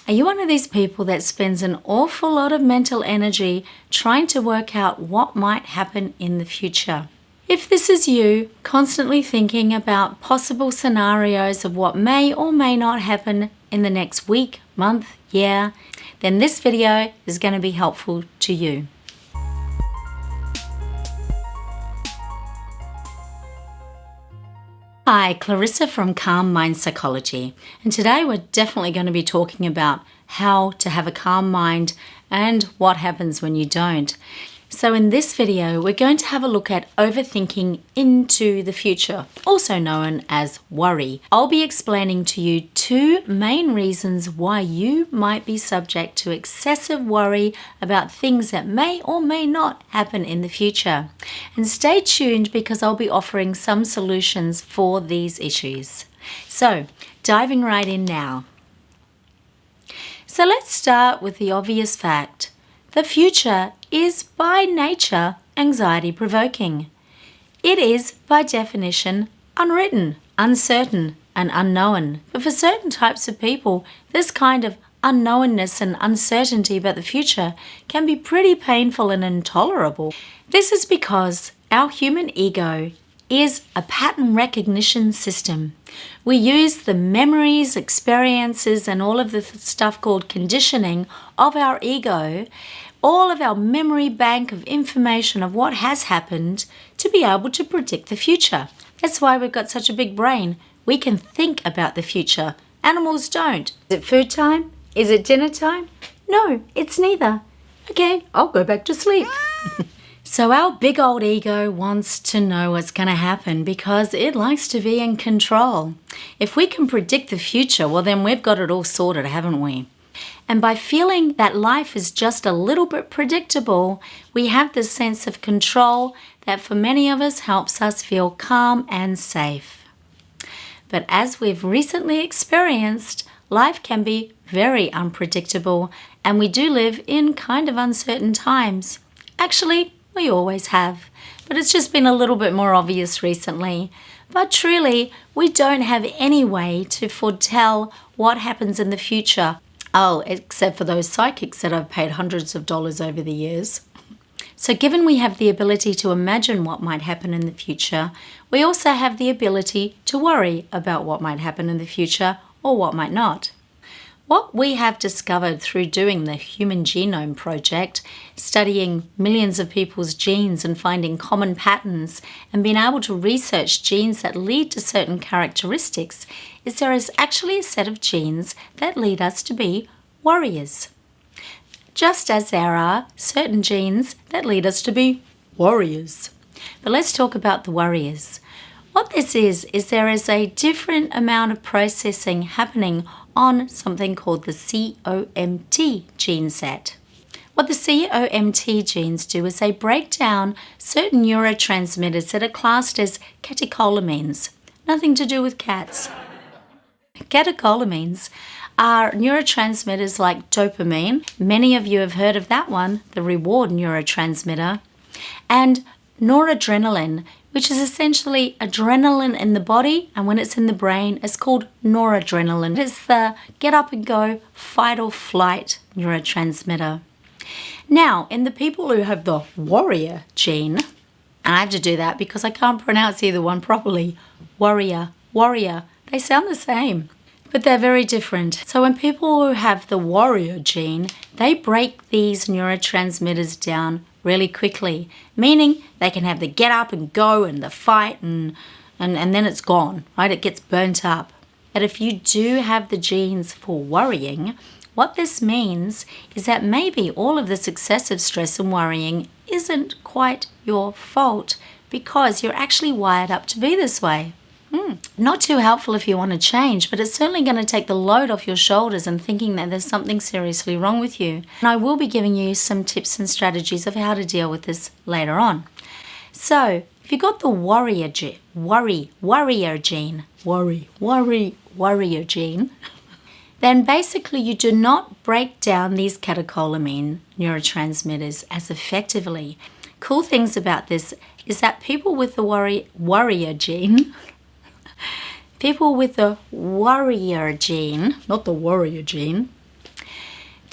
Are you one of these people that spends an awful lot of mental energy trying to work out what might happen in the future? If this is you, constantly thinking about possible scenarios of what may or may not happen in the next week, month, year, then this video is going to be helpful to you. Hi, Clarissa from Calm Mind Psychology, and today we're definitely going to be talking about how to have a calm mind and what happens when you don't. So in this video, we're going to have a look at overthinking into the future, also known as worry. I'll be explaining to you two main reasons why you might be subject to excessive worry about things that may or may not happen in the future. And stay tuned because I'll be offering some solutions for these issues. So, diving right in now. So let's start with the obvious fact. The future is by nature anxiety-provoking. It is by definition unwritten, uncertain, and unknown. But for certain types of people, this kind of unknownness and uncertainty about the future can be pretty painful and intolerable. This is because our human ego is a pattern recognition system. We use the memories, experiences, and all of the stuff called conditioning of our ego, all of our memory bank of information of what has happened to be able to predict the future. That's why we've got such a big brain. We can think about the future. Animals don't. Is it food time? Is it dinner time? No, it's neither. Okay, I'll go back to sleep. So our big old ego wants to know what's going to happen because it likes to be in control. If we can predict the future, well then we've got it all sorted, haven't we? And by feeling that life is just a little bit predictable, we have this sense of control that for many of us helps us feel calm and safe. But as we've recently experienced, life can be very unpredictable and we do live in kind of uncertain times. Actually, we always have, but it's just been a little bit more obvious recently. But truly, we don't have any way to foretell what happens in the future. Oh, except for those psychics that I've paid hundreds of dollars over the years. So given we have the ability to imagine what might happen in the future, we also have the ability to worry about what might happen in the future or what might not. What we have discovered through doing the Human Genome Project, studying millions of people's genes and finding common patterns and being able to research genes that lead to certain characteristics, is there is actually a set of genes that lead us to be worriers. Just as there are certain genes that lead us to be warriors. But let's talk about the worriers. What this is there is a different amount of processing happening on something called the COMT gene set. What the COMT genes do is they break down certain neurotransmitters that are classed as catecholamines. Nothing to do with cats. Catecholamines are neurotransmitters like dopamine. Many of you have heard of that one, the reward neurotransmitter, and noradrenaline, which is essentially adrenaline in the body, and when it's in the brain, it's called noradrenaline. It's the get up and go, fight or flight neurotransmitter. Now, in the people who have the warrior gene, and I have to do that because I can't pronounce either one properly, warrior, they sound the same, but they're very different. So when people who have the warrior gene, they break these neurotransmitters down really quickly, meaning they can have the get up and go and the fight and then it's gone, right? It gets burnt up. But if you do have the genes for worrying, what this means is that maybe all of this excessive stress and worrying isn't quite your fault because you're actually wired up to be this way. Not too helpful if you want to change, but it's certainly going to take the load off your shoulders and thinking that there's something seriously wrong with you. And I will be giving you some tips and strategies of how to deal with this later on. So, if you've got the warrior gene, then basically you do not break down these catecholamine neurotransmitters as effectively. Cool things about this is that people with the warrior gene, not the warrior gene,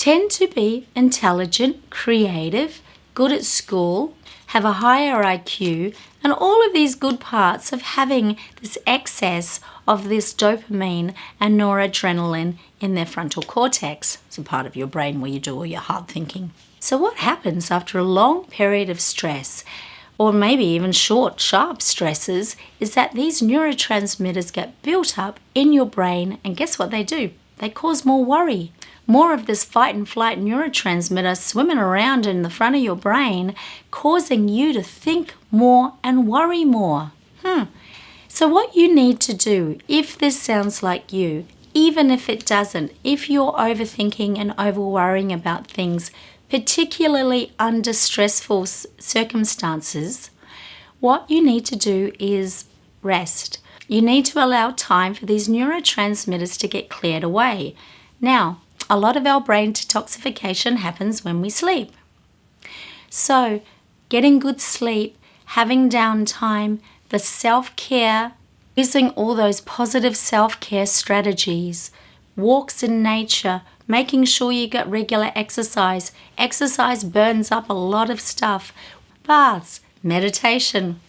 tend to be intelligent, creative, good at school, have a higher IQ, and all of these good parts of having this excess of this dopamine and noradrenaline in their frontal cortex. It's a part of your brain where you do all your hard thinking. So what happens after a long period of stress, or maybe even short, sharp stresses, is that these neurotransmitters get built up in your brain, and guess what they do? They cause more worry. More of this fight and flight neurotransmitter swimming around in the front of your brain, causing you to think more and worry more. So what you need to do, if this sounds like you, even if it doesn't, if you're overthinking and over-worrying about things, particularly under stressful circumstances, what you need to do is rest. You need to allow time for these neurotransmitters to get cleared away. Now, a lot of our brain detoxification happens when we sleep. So, getting good sleep, having downtime, the self-care, using all those positive self-care strategies, walks in nature, making sure you get regular exercise. Exercise burns up a lot of stuff. Baths, meditation.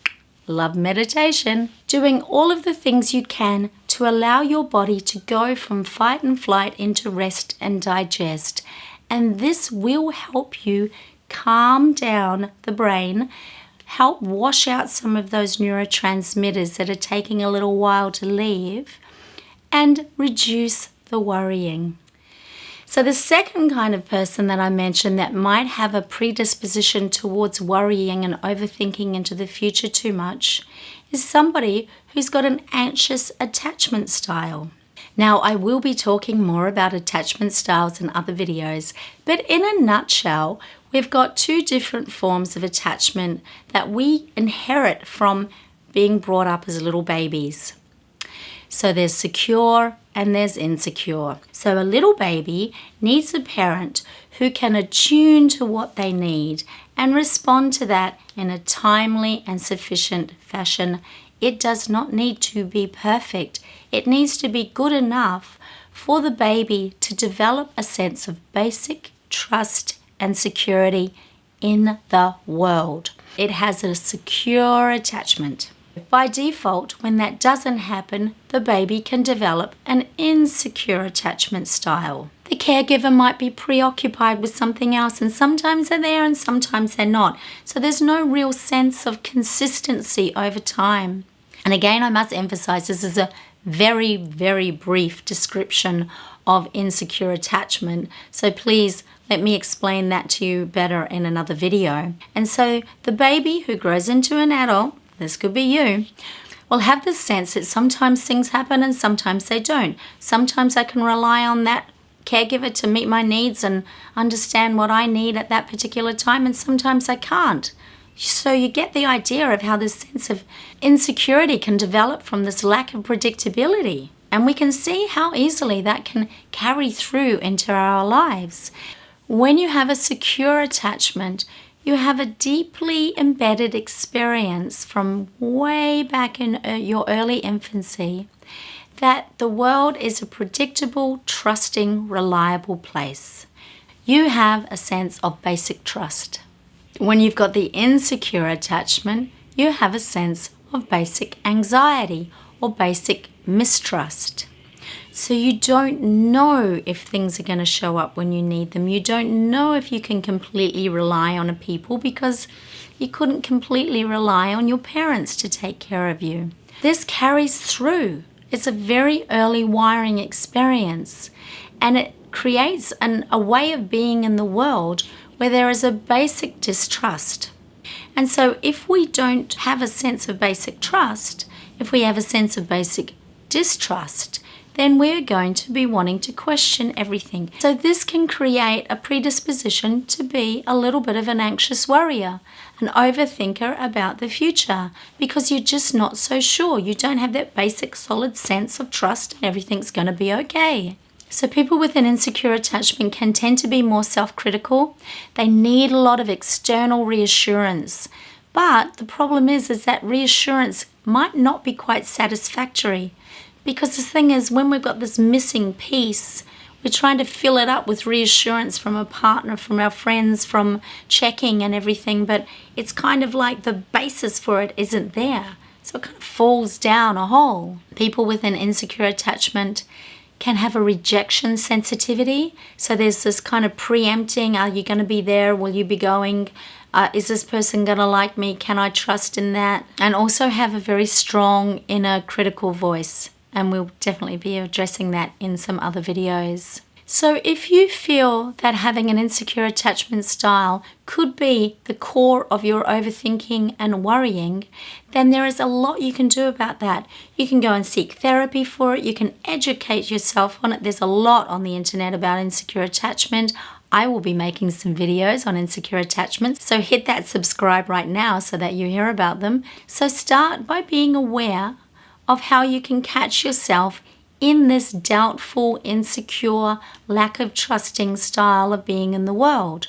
Love meditation. Doing all of the things you can to allow your body to go from fight and flight into rest and digest. And this will help you calm down the brain, help wash out some of those neurotransmitters that are taking a little while to leave, and reduce the worrying. So the second kind of person that I mentioned that might have a predisposition towards worrying and overthinking into the future too much is somebody who's got an anxious attachment style. Now, I will be talking more about attachment styles in other videos, but in a nutshell, we've got two different forms of attachment that we inherit from being brought up as little babies. So there's secure and there's insecure. So a little baby needs a parent who can attune to what they need and respond to that in a timely and sufficient fashion. It does not need to be perfect. It needs to be good enough for the baby to develop a sense of basic trust and security in the world. It has a secure attachment. By default, when that doesn't happen, the baby can develop an insecure attachment style. The caregiver might be preoccupied with something else, and sometimes they're there and sometimes they're not. So there's no real sense of consistency over time. And again, I must emphasize this is a very, very brief description of insecure attachment. So please let me explain that to you better in another video. And so the baby who grows into an adult, this could be you, will have the sense that sometimes things happen and sometimes they don't. Sometimes I can rely on that caregiver to meet my needs and understand what I need at that particular time, and sometimes I can't. So you get the idea of how this sense of insecurity can develop from this lack of predictability. And we can see how easily that can carry through into our lives. When you have a secure attachment, you have a deeply embedded experience from way back in your early infancy that the world is a predictable, trusting, reliable place. You have a sense of basic trust. When you've got the insecure attachment, you have a sense of basic anxiety or basic mistrust. So you don't know if things are going to show up when you need them. You don't know if you can completely rely on people because you couldn't completely rely on your parents to take care of you. This carries through. It's a very early wiring experience, and it creates a way of being in the world where there is a basic distrust. And so if we don't have a sense of basic trust, if we have a sense of basic distrust, then we're going to be wanting to question everything. So this can create a predisposition to be a little bit of an anxious worrier, an overthinker about the future, because you're just not so sure. You don't have that basic solid sense of trust and everything's going to be okay. So people with an insecure attachment can tend to be more self-critical. They need a lot of external reassurance. But the problem is that reassurance might not be quite satisfactory. Because the thing is, when we've got this missing piece, We're trying to fill it up with reassurance from a partner, from our friends, from checking and everything, but it's kind of like the basis for it isn't there. So it kind of falls down a hole. People with an insecure attachment can have a rejection sensitivity. So there's this kind of preempting, are you going to be there? Will you be going? Is this person going to like me? Can I trust in that? And also have a very strong inner critical voice. And we'll definitely be addressing that in some other videos. So if you feel that having an insecure attachment style could be the core of your overthinking and worrying, then there is a lot you can do about that. You can go and seek therapy for it. You can educate yourself on it. There's a lot on the internet about insecure attachment. I will be making some videos on insecure attachments. So hit that subscribe right now so that you hear about them. So start by being aware of how you can catch yourself in this doubtful, insecure, lack of trusting style of being in the world.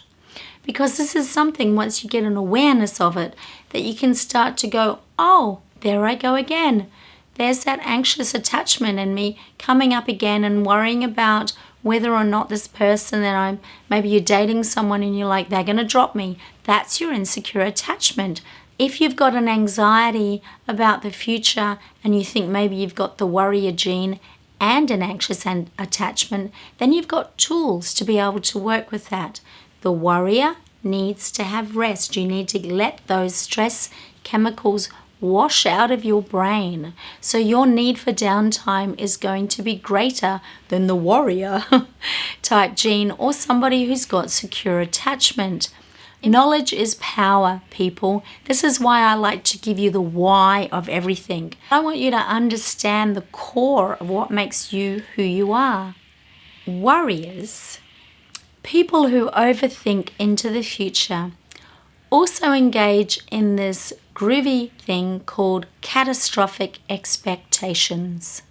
Because this is something, once you get an awareness of it, that you can start to go, oh, there I go again. There's that anxious attachment in me coming up again and worrying about whether or not this person that maybe you're dating someone and you're like, they're going to drop me. That's your insecure attachment. If you've got an anxiety about the future and you think maybe you've got the worrier gene and an anxious attachment, then you've got tools to be able to work with that. The worrier needs to have rest. You need to let those stress chemicals wash out of your brain. So your need for downtime is going to be greater than the warrior type gene or somebody who's got secure attachment. Knowledge is power, people. This is why I like to give you the why of everything. I want you to understand the core of what makes you who you are. Worriers, people who overthink into the future, also engage in this groovy thing called catastrophic expectations.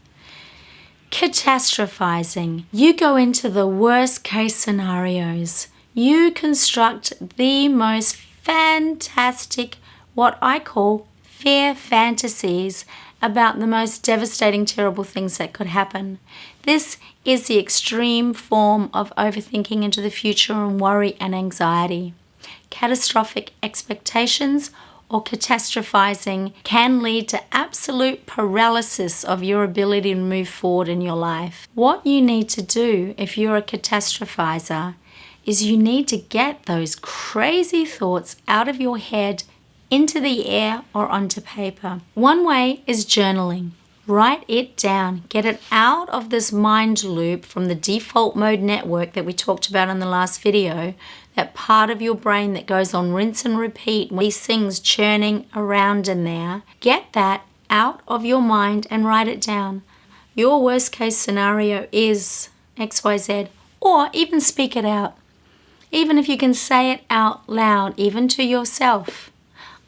Catastrophizing. You go into the worst case scenarios. You construct the most fantastic, what I call fear fantasies about the most devastating, terrible things that could happen. This is the extreme form of overthinking into the future and worry and anxiety. Catastrophic expectations or catastrophizing can lead to absolute paralysis of your ability to move forward in your life. What you need to do if you're a catastrophizer is you need to get those crazy thoughts out of your head into the air or onto paper. One way is journaling. Write it down. Get it out of this mind loop from the default mode network that we talked about in the last video, that part of your brain that goes on rinse and repeat, these things churning around in there. Get that out of your mind and write it down. Your worst case scenario is XYZ, or even speak it out. Even if you can say it out loud, even to yourself.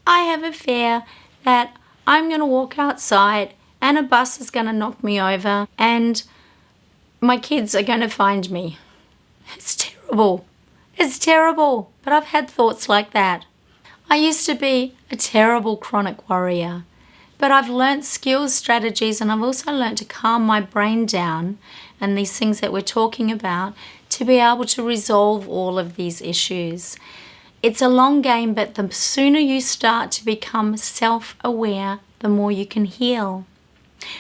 I have a fear that I'm going to walk outside and a bus is going to knock me over and my kids are going to find me. It's terrible. It's terrible. But I've had thoughts like that. I used to be a terrible chronic worrier. But I've learnt skills, strategies, and I've also learnt to calm my brain down and these things that we're talking about to be able to resolve all of these issues. It's a long game, but the sooner you start to become self-aware, the more you can heal.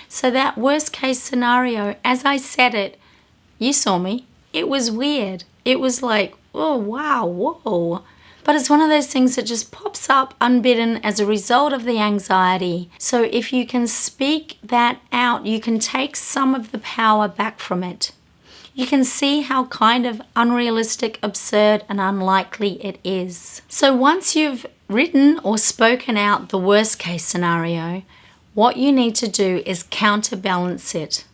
So that worst case scenario, as I said it, you saw me, it was weird. It was like, oh, wow, whoa. But it's one of those things that just pops up unbidden as a result of the anxiety. So if you can speak that out, you can take some of the power back from it. You can see how kind of unrealistic, absurd, and unlikely it is. So once you've written or spoken out the worst case scenario, what you need to do is counterbalance it.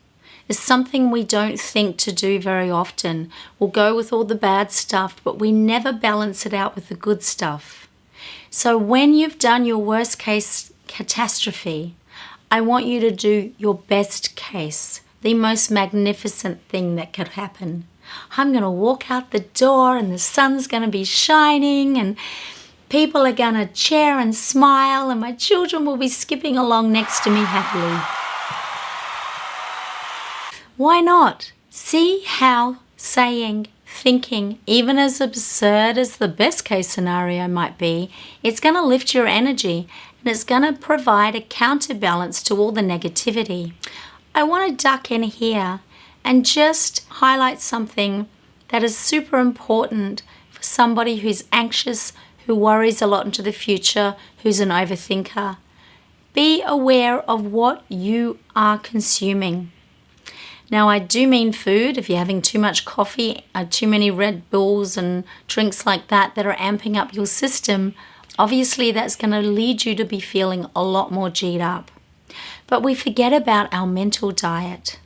It's something we don't think to do very often. We'll go with all the bad stuff, but we never balance it out with the good stuff. So when you've done your worst case catastrophe, I want you to do your best case, the most magnificent thing that could happen. I'm going to walk out the door and the sun's going to be shining and people are going to cheer and smile and my children will be skipping along next to me happily. Why not? See how saying, thinking, even as absurd as the best case scenario might be, it's going to lift your energy and it's going to provide a counterbalance to all the negativity. I want to duck in here and just highlight something that is super important for somebody who's anxious, who worries a lot into the future, who's an overthinker. Be aware of what you are consuming. Now, I do mean food. If you're having too much coffee, too many Red Bulls and drinks like that are amping up your system, obviously that's going to lead you to be feeling a lot more G'd up. But we forget about our mental diet.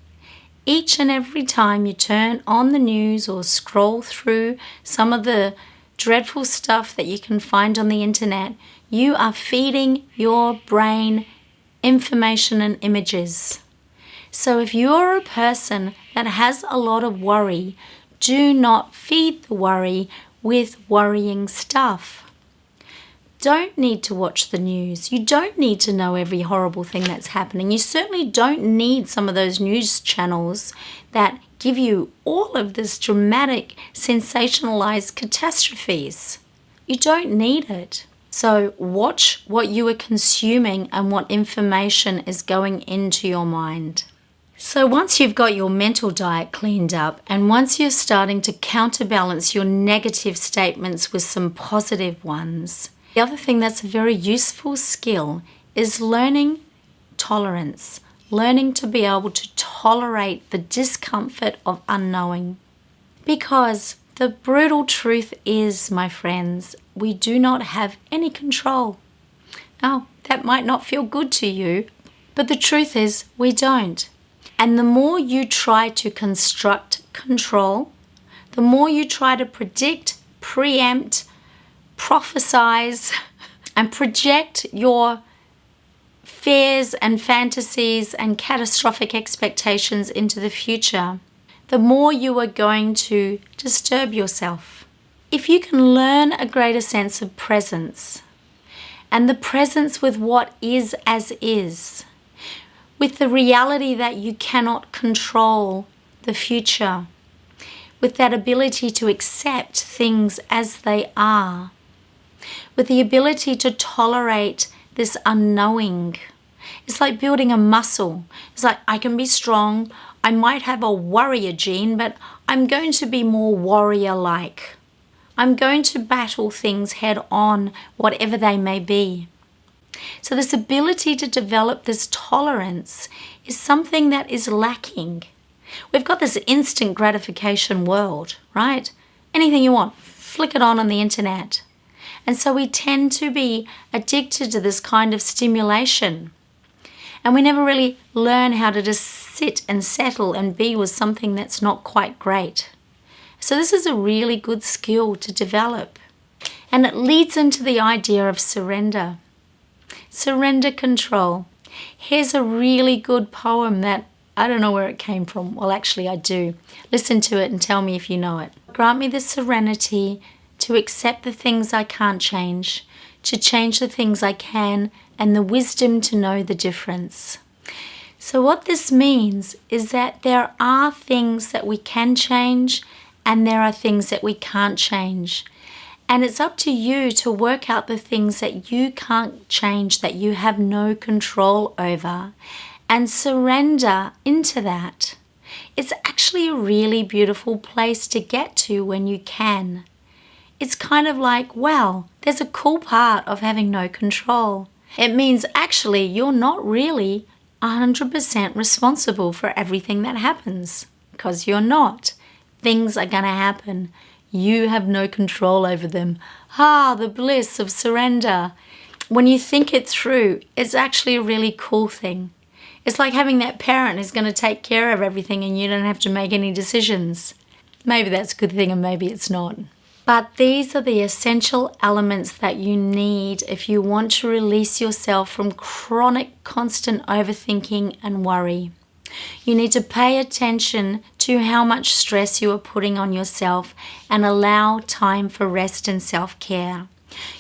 Each and every time you turn on the news or scroll through some of the dreadful stuff that you can find on the internet, you are feeding your brain information and images. So if you're a person that has a lot of worry, do not feed the worry with worrying stuff. Don't need to watch the news. You don't need to know every horrible thing that's happening. You certainly don't need some of those news channels that give you all of this dramatic, sensationalized catastrophes. You don't need it. So watch what you are consuming and what information is going into your mind. So once you've got your mental diet cleaned up and once you're starting to counterbalance your negative statements with some positive ones, the other thing that's a very useful skill is learning tolerance, learning to be able to tolerate the discomfort of unknowing. Because the brutal truth is, my friends, we do not have any control. Now, that might not feel good to you, but the truth is we don't. And the more you try to construct control, the more you try to predict, preempt, prophesize, and project your fears and fantasies and catastrophic expectations into the future, the more you are going to disturb yourself. If you can learn a greater sense of presence, and the presence with what is as is, with the reality that you cannot control the future, with that ability to accept things as they are, with the ability to tolerate this unknowing. It's like building a muscle. It's like, I can be strong. I might have a warrior gene, but I'm going to be more warrior-like. I'm going to battle things head on, whatever they may be. So this ability to develop this tolerance is something that is lacking. We've got this instant gratification world, right? Anything you want, flick it on the internet. And so we tend to be addicted to this kind of stimulation. And we never really learn how to just sit and settle and be with something that's not quite great. So this is a really good skill to develop. And it leads into the idea of surrender. Surrender control. Here's a really good poem that I don't know where it came from. Well, actually, I do. Listen to it and tell me if you know it. Grant me the serenity to accept the things I can't change, to change the things I can, and the wisdom to know the difference. So what this means is that there are things that we can change and there are things that we can't change. And it's up to you to work out the things that you can't change, that you have no control over, and surrender into that. It's actually a really beautiful place to get to when you can. It's kind of like, wow, there's a cool part of having no control. It means actually you're not really 100% responsible for everything that happens, because you're not. Things are going to happen. You have no control over them. The bliss of surrender. When you think it through, it's actually a really cool thing. It's like having that parent who's going to take care of everything and you don't have to make any decisions. Maybe that's a good thing and maybe it's not. But these are the essential elements that you need if you want to release yourself from chronic, constant overthinking and worry. You need to pay attention to how much stress you are putting on yourself and allow time for rest and self-care.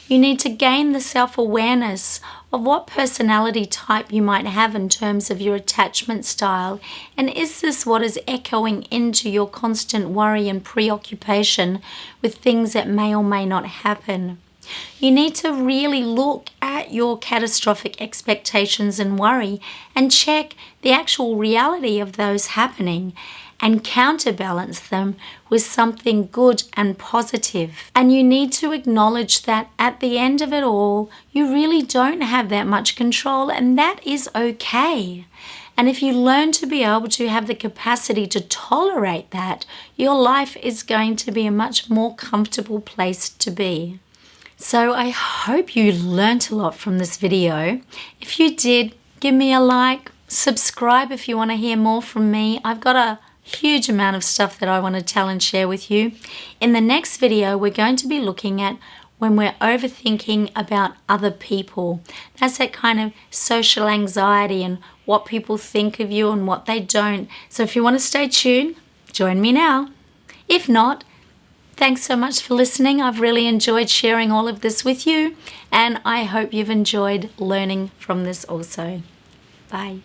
You need to gain the self-awareness of what personality type you might have in terms of your attachment style, and is this what is echoing into your constant worry and preoccupation with things that may or may not happen. You need to really look at your catastrophic expectations and worry and check the actual reality of those happening and counterbalance them with something good and positive. And you need to acknowledge that at the end of it all, you really don't have that much control, and that is okay. And if you learn to be able to have the capacity to tolerate that, your life is going to be a much more comfortable place to be. So I hope you learnt a lot from this video. If you did, give me a like, subscribe if you want to hear more from me. I've got a huge amount of stuff that I want to tell and share with you. In the next video, we're going to be looking at when we're overthinking about other people. That's that kind of social anxiety and what people think of you and what they don't. So if you want to stay tuned, join me now. If not, thanks so much for listening. I've really enjoyed sharing all of this with you, and I hope you've enjoyed learning from this also. Bye.